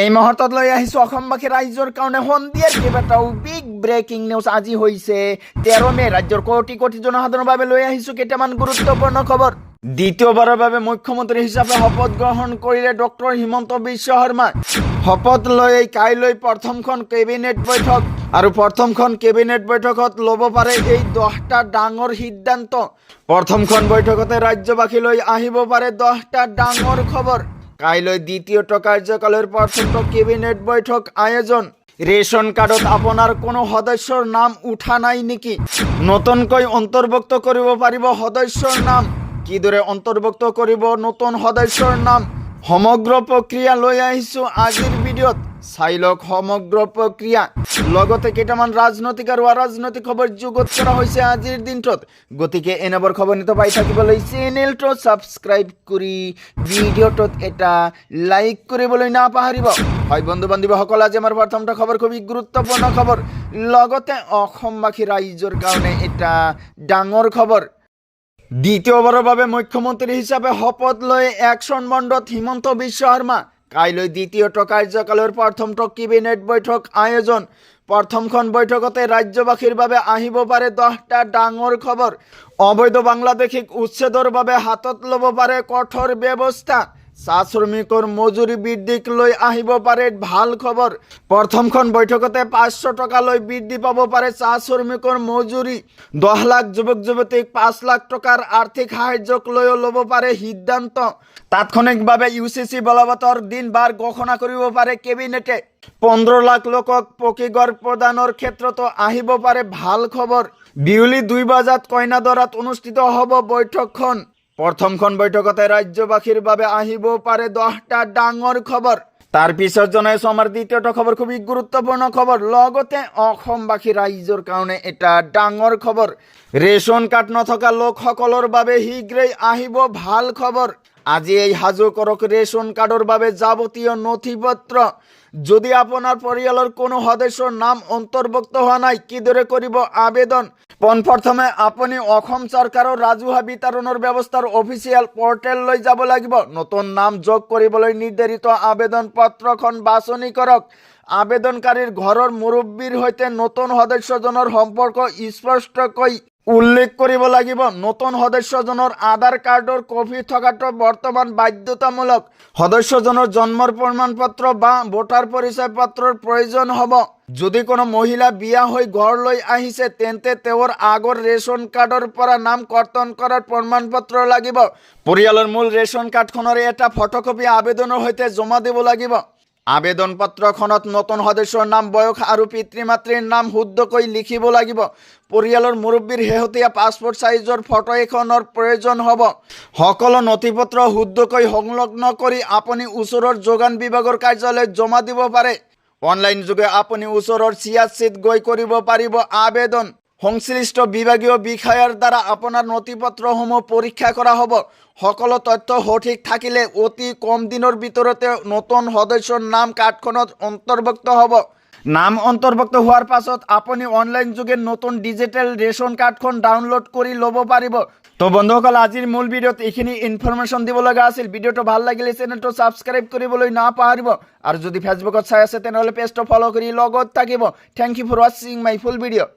এই মুহূৰ্তত লৈ আহিছোঁ অসমবাসী ৰাইজৰ কাৰণে সন্ধিয়াৰ কেইবাটাও বিগ ব্ৰেকিং নিউজ আজি হৈছে 13 মে ৰাজ্যৰ কোটি কোটি জনসাধাৰণৰ বাবে লৈ আহিছোঁ কেইটামান গুৰুত্বপূৰ্ণ খবৰ। দ্বিতীয়বাৰৰ বাবে মুখ্যমন্ত্ৰী হিচাপে শপত গ্ৰহণ কৰিলে ডক্টৰ হিমন্ত বিশ্ব শৰ্মা। শপত লৈ কাইলৈ প্ৰথমখন কেবিনেট বৈঠক আৰু প্ৰথমখন কেবিনেট বৈঠকত ল'ব পাৰে এই 10টা ডাঙৰ সিদ্ধান্ত। প্ৰথমখন বৈঠকতে ৰাজ্যবাসীলৈ আহিব পাৰে 10টা ডাঙৰ খবৰ। কাইলৈ দ্বিতীয়টো কাৰ্যকালৰ প্ৰথমটো কেবিনেট বৈঠক আয়োজন। ৰেচন কাৰ্ডত আপোনাৰ কোনো সদস্যৰ নাম উঠা নাই নেকি? নতুনকৈ অন্তৰ্ভুক্ত কৰিব পাৰিব সদস্যৰ নাম। কিদৰে অন্তৰ্ভুক্ত কৰিব নতুন সদস্যৰ নাম? সমগ্ৰ প্ৰক্ৰিয়া লৈ আহিছোঁ আজিৰ ভিডিঅ'ত। চাই লওক সমগ্ৰ প্ৰক্ৰিয়া। লগতে কেইটামান ৰাজনৈতিক আৰু অৰাজনৈতিক খবৰ যুগত কৰা হৈছে আজিৰ দিনটোত। গতিকে এনেবোৰ খবৰ নিত পাই থাকিবলৈ চেনেলটো ছাবস্ক্ৰাইব কৰি ভিডিঅ'টোত এটা লাইক কৰিবলৈ নাপাহৰিব। হয় বন্ধু বান্ধৱীসকল, আজি আমাৰ প্ৰথমটো খবৰ খুবেই গুৰুত্বপূৰ্ণ খবৰ। লগতে অসমবাসী ৰাইজৰ কাৰণে এটা ডাঙৰ খবৰ। দ্বিতীয়বাৰৰ বাবে মুখ্যমন্ত্ৰী হিচাপে শপত লৈ একশ্যন মণ্ডত হিমন্ত বিশ্ব শৰ্মা। কাইলৈ দ্বিতীয়টো কাৰ্যকালৰ প্ৰথমটো কেবিনেট বৈঠক আয়োজন। প্ৰথমখন বৈঠকতে ৰাজ্যবাসীৰ বাবে আহিব পাৰে 10টা ডাঙৰ খবৰ। অবৈধ বাংলাদেশীক উচ্ছেদৰ বাবে হাতত ল'ব পাৰে কঠোৰ ব্যৱস্থা। চাহ শ্ৰমিকৰ মজুৰি বৃদ্ধিক লৈ আহিব পাৰে ভাল খবৰ। প্ৰথমখন বৈঠকতে 500 টকালৈ বৃদ্ধি পাব পাৰে চাহ শ্ৰমিকৰ মজুৰি। 10 লাখ যুৱক যুৱতীক 5 লাখ টকাৰ আৰ্থিক সাহায্যক লৈও ল'ব পাৰে সিদ্ধান্ত। তাৎক্ষণিকভাৱে UCC বলবৎৰ দিন বাৰ ঘোষণা কৰিব পাৰে কেবিনেটে। 15 লাখ লোকক পকীঘৰ প্ৰদানৰ ক্ষেত্ৰতো আহিব পাৰে ভাল খবৰ। বিয়লি 2 বজাত কইনাদৰাত অনুষ্ঠিত হ'ব বৈঠকখন। প্ৰথমখন বৈঠকতে ৰাজ্যবাসীৰ বাবে আহিব পাৰে 10টা ডাঙৰ খবৰ। তাৰ পিছত জনাইছোঁ আমাৰ দ্বিতীয়টো খবৰ খুবেই গুৰুত্বপূৰ্ণ খবৰ। লগতে অসমবাসী ৰাইজৰ কাৰণে এটা ডাঙৰ খবৰ। ৰেচন কাৰ্ড নথকা লোকসকলৰ বাবে শীঘ্ৰেই আহিব ভাল খবৰ। আজি এই সাজু কৰক ৰেচন কাৰ্ডৰ বাবে যাৱতীয় নথি পত্ৰ। যদি আপোনাৰ পৰিয়ালৰ কোনো সদস্যৰ নাম অন্তৰ্ভুক্ত হোৱা নাই, কিদৰে কৰিব আবেদন? পোনপ্ৰথমে আপুনি অসম চৰকাৰৰ ৰাজহুৱা বিতৰণৰ ব্যৱস্থাৰ অফিচিয়েল পৰ্টেললৈ যাব লাগিব। নতুন নাম যোগ কৰিবলৈ নিৰ্ধাৰিত আবেদন পত্ৰখন বাছনি কৰক। আবেদনকাৰীৰ ঘৰৰ মুৰব্বীৰ সৈতে নতুন সদস্যজনৰ সম্পৰ্ক স্পষ্টকৈ উল্লেখ কৰিব লাগিব। নতুন সদস্যজনৰ আধাৰ কাৰ্ডৰ কপি থকাটো বৰ্তমান বাধ্যতামূলক। সদস্যজনৰ জন্মৰ প্ৰমাণপত্ৰ বা ভোটাৰ পৰিচয় পত্ৰৰ প্ৰয়োজন হ'ব। যদি কোনো মহিলা বিয়া হৈ ঘৰলৈ আহিছে তেন্তে তেওঁৰ আগৰ ৰেচন কাৰ্ডৰ পৰা নাম কৰ্তন কৰাৰ প্ৰমাণপত্ৰ লাগিব। পৰিয়ালৰ মূল ৰেচন কাৰ্ডখনৰ এটা ফটোকপি আবেদনৰ সৈতে জমা দিব লাগিব। আবেদন পত্ৰখনত নতুন সদস্যৰ নাম, বয়স আৰু পিতৃ মাতৃৰ নাম শুদ্ধকৈ লিখিব লাগিব। পৰিয়ালৰ মুৰব্বীৰ শেহতীয়া পাছপোৰ্ট সাইজৰ ফটো এখনৰ প্ৰয়োজন হ'ব। সকলো নথিপত্ৰ শুদ্ধকৈ সংলগ্ন কৰি আপুনি ওচৰৰ যোগান বিভাগৰ কাৰ্যালয়ত জমা দিব পাৰে। অনলাইন যোগে আপুনি ওচৰৰ CSCত গৈ কৰিব পাৰিব আবেদন। সংশ্লিষ্ট বিভাগীয় বিষয়াৰ দ্বাৰা আপোনাৰ নথিপত্ৰসমূহ পৰীক্ষা কৰা হ'ব। সকলো তথ্য সঠিক থাকিলে অতি কম দিনৰ ভিতৰতে নতুন সদস্যৰ নাম কাৰ্ডখনত অন্তৰ্ভুক্ত হ'ব। নাম অন্তৰ্ভুক্ত হোৱাৰ পাছত আপুনি অনলাইন যোগে নতুন ডিজিটেল ৰেচন কাৰ্ডখন ডাউনলোড কৰি ল'ব পাৰিব। তো বন্ধুসকল, আজিৰ মূল ভিডিঅ'ত এইখিনি ইনফৰমেশ্যন দিব লগা আছিল। ভিডিঅ'টো ভাল লাগিলে চেনেলটো ছাবস্ক্ৰাইব কৰিবলৈ নাপাহৰিব। আৰু যদি ফেচবুকত চাই আছে তেনেহ'লে পেজটো ফ'ল' কৰি লগত থাকিব। থেংক ইউ ফৰ ৱাচিং মাই ফুল ভিডিঅ'।